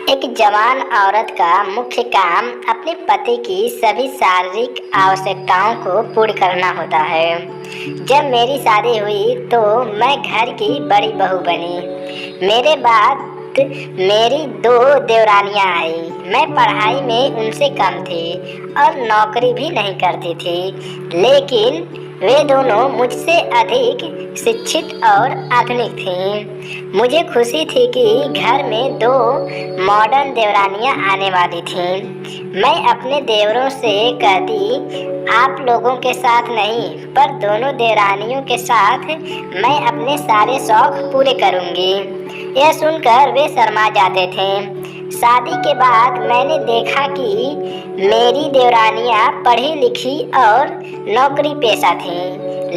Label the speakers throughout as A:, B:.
A: एक जवान औरत का मुख्य काम अपने पति की सभी शारीरिक आवश्यकताओं को पूर्ण करना होता है। जब मेरी शादी हुई तो मैं घर की बड़ी बहू बनी। मेरे बाद मेरी दो देवरानियां आई। मैं पढ़ाई में उनसे कम थी और नौकरी भी नहीं करती थी, लेकिन वे दोनों मुझसे अधिक शिक्षित और आधुनिक थीं। मुझे खुशी थी कि घर में दो मॉडर्न देवरानियां आने वाली थीं। मैं अपने देवरों से कहती, आप लोगों के साथ नहीं, पर दोनों देवरानियों के साथ मैं अपने सारे शौक पूरे करूंगी। यह सुनकर वे शर्मा जाते थे। शादी के बाद मैंने देखा कि मेरी देवरानियां पढ़ी लिखी और नौकरी पेशा थीं,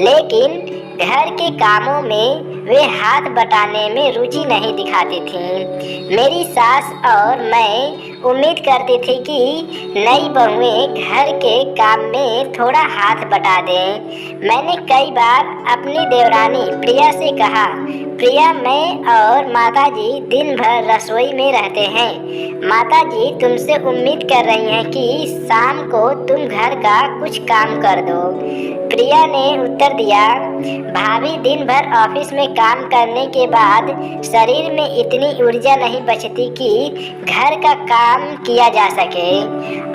A: लेकिन घर के कामों में वे हाथ बटाने में रुचि नहीं दिखाती थीं। मेरी सास और मैं उम्मीद करती थी कि नई बहुएं घर के काम में थोड़ा हाथ बटा दें। मैंने कई बार अपनी देवरानी प्रिया से कहा, प्रिया, मैं और माताजी दिन भर रसोई में रहते हैं। माताजी तुमसे उम्मीद कर रही हैं कि शाम को तुम घर का कुछ काम कर दो। प्रिया ने उत्तर दिया, भाभी, दिन भर ऑफिस में काम करने के बाद शरीर में इतनी ऊर्जा नहीं बचती कि घर का काम किया जा सके,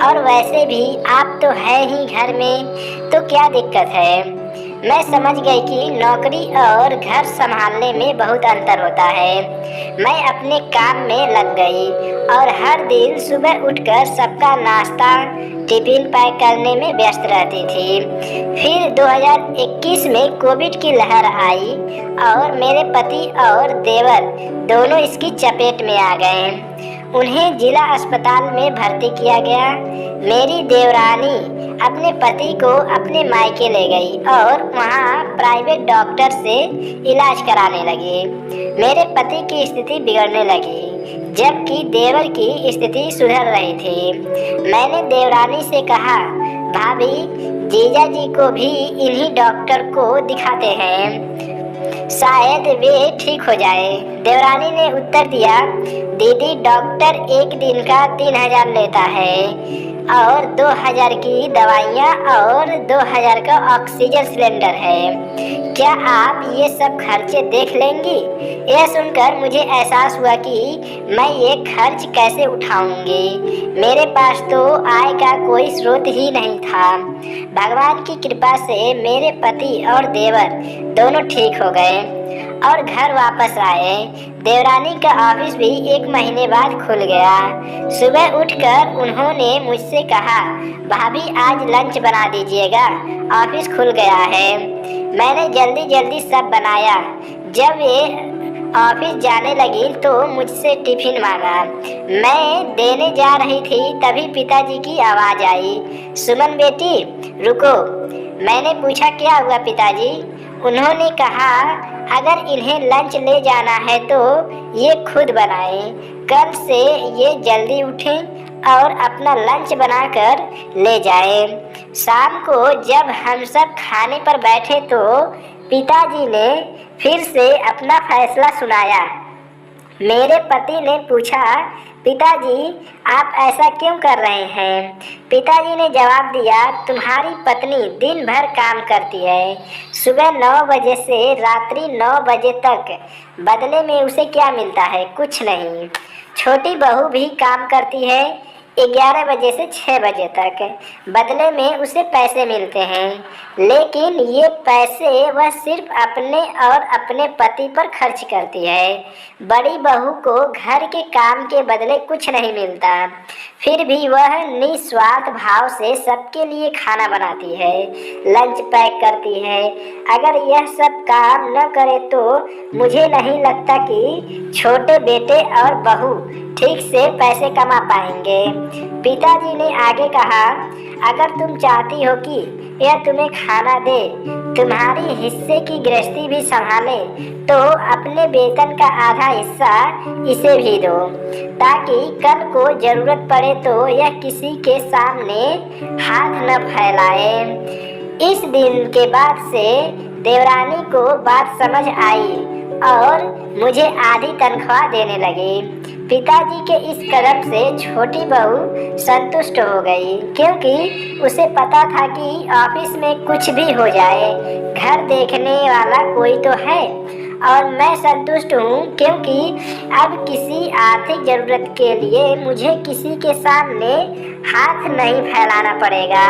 A: और वैसे भी आप तो है ही घर में, तो क्या दिक्कत है। मैं समझ गई कि नौकरी और घर संभालने में बहुत अंतर होता है। मैं अपने काम में लग गई और हर दिन सुबह उठकर सबका नाश्ता टिफिन पैक करने में व्यस्त रहती थी। फिर 2021 में कोविड की लहर आई और मेरे पति और देवर दोनों इसकी चपेट में आ गए। उन्हें जिला अस्पताल में भर्ती किया गया। मेरी देवरानी अपने पति को अपने मायके ले गई और वहाँ प्राइवेट डॉक्टर से इलाज कराने लगी। मेरे पति की स्थिति बिगड़ने लगी, जबकि देवर की स्थिति सुधर रही थी। मैंने देवरानी से कहा, भाभी, जीजा जी को भी इन्हीं डॉक्टर को दिखाते हैं, शायद वे ठीक हो जाए। देवरानी ने उत्तर दिया, दीदी, डॉक्टर एक दिन का 3000 लेता है और 2000 की दवाइयाँ और 2000 का ऑक्सीजन सिलेंडर है। क्या आप ये सब खर्चे देख लेंगी। यह सुनकर मुझे एहसास हुआ कि मैं ये खर्च कैसे उठाऊंगी। मेरे पास तो आय का कोई स्रोत ही नहीं था। भगवान की कृपा से मेरे पति और देवर दोनों ठीक हो गए और घर वापस आए। देवरानी का ऑफिस भी 1 महीने बाद खुल गया। सुबह उठकर उन्होंने मुझसे कहा, भाभी, आज लंच बना दीजिएगा, ऑफिस खुल गया है। मैंने जल्दी जल्दी सब बनाया। जब वे ऑफिस जाने लगी तो मुझसे टिफिन मांगा। मैं देने जा रही थी, तभी पिताजी की आवाज़ आई, सुमन बेटी, रुको। मैंने पूछा, क्या हुआ पिताजी। उन्होंने कहा, अगर इन्हें लंच ले जाना है तो ये खुद बनाएं। कल से ये जल्दी उठें और अपना लंच बनाकर ले जाएं। शाम को जब हम सब खाने पर बैठे तो पिताजी ने फिर से अपना फैसला सुनाया। मेरे पति ने पूछा, पिताजी, आप ऐसा क्यों कर रहे हैं। पिताजी ने जवाब दिया, तुम्हारी पत्नी दिन भर काम करती है, सुबह 9 बजे से रात्रि 9 बजे तक। बदले में उसे क्या मिलता है, कुछ नहीं। छोटी बहू भी काम करती है 11 बजे से 6 बजे तक, बदले में उसे पैसे मिलते हैं, लेकिन ये पैसे वह सिर्फ अपने और अपने पति पर खर्च करती है। बड़ी बहू को घर के काम के बदले कुछ नहीं मिलता, फिर भी वह निस्वार्थ भाव से सबके लिए खाना बनाती है, लंच पैक करती है। अगर यह सब काम न करे तो मुझे नहीं लगता कि छोटे बेटे और बहू ठीक से पैसे कमा पाएंगे। पिताजी ने आगे कहा, अगर तुम चाहती हो कि यह तुम्हें खाना दे, तुम्हारी हिस्से की गृहस्थी भी संभाले, तो अपने वेतन का आधा हिस्सा इसे भी दो, ताकि कल को जरूरत पड़े तो यह किसी के सामने हाथ न फैलाए। इस दिन के बाद से देवरानी को बात समझ आई और मुझे आधी तनख्वाह देने लगी। पिताजी के इस कदम से छोटी बहू संतुष्ट हो गई, क्योंकि उसे पता था कि ऑफिस में कुछ भी हो जाए, घर देखने वाला कोई तो है। और मैं संतुष्ट हूँ क्योंकि अब किसी आर्थिक ज़रूरत के लिए मुझे किसी के सामने हाथ नहीं फैलाना पड़ेगा।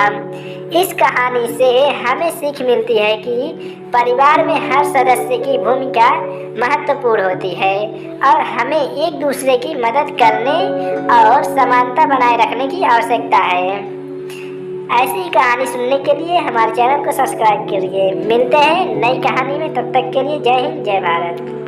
A: इस कहानी से हमें सीख मिलती है कि परिवार में हर सदस्य की भूमिका महत्वपूर्ण होती है और हमें एक दूसरे की मदद करने और समानता बनाए रखने की आवश्यकता है। ऐसी ही कहानी सुनने के लिए हमारे चैनल को सब्सक्राइब करिए। मिलते हैं नई कहानी में, तब तक के लिए जय हिंद, जय भारत।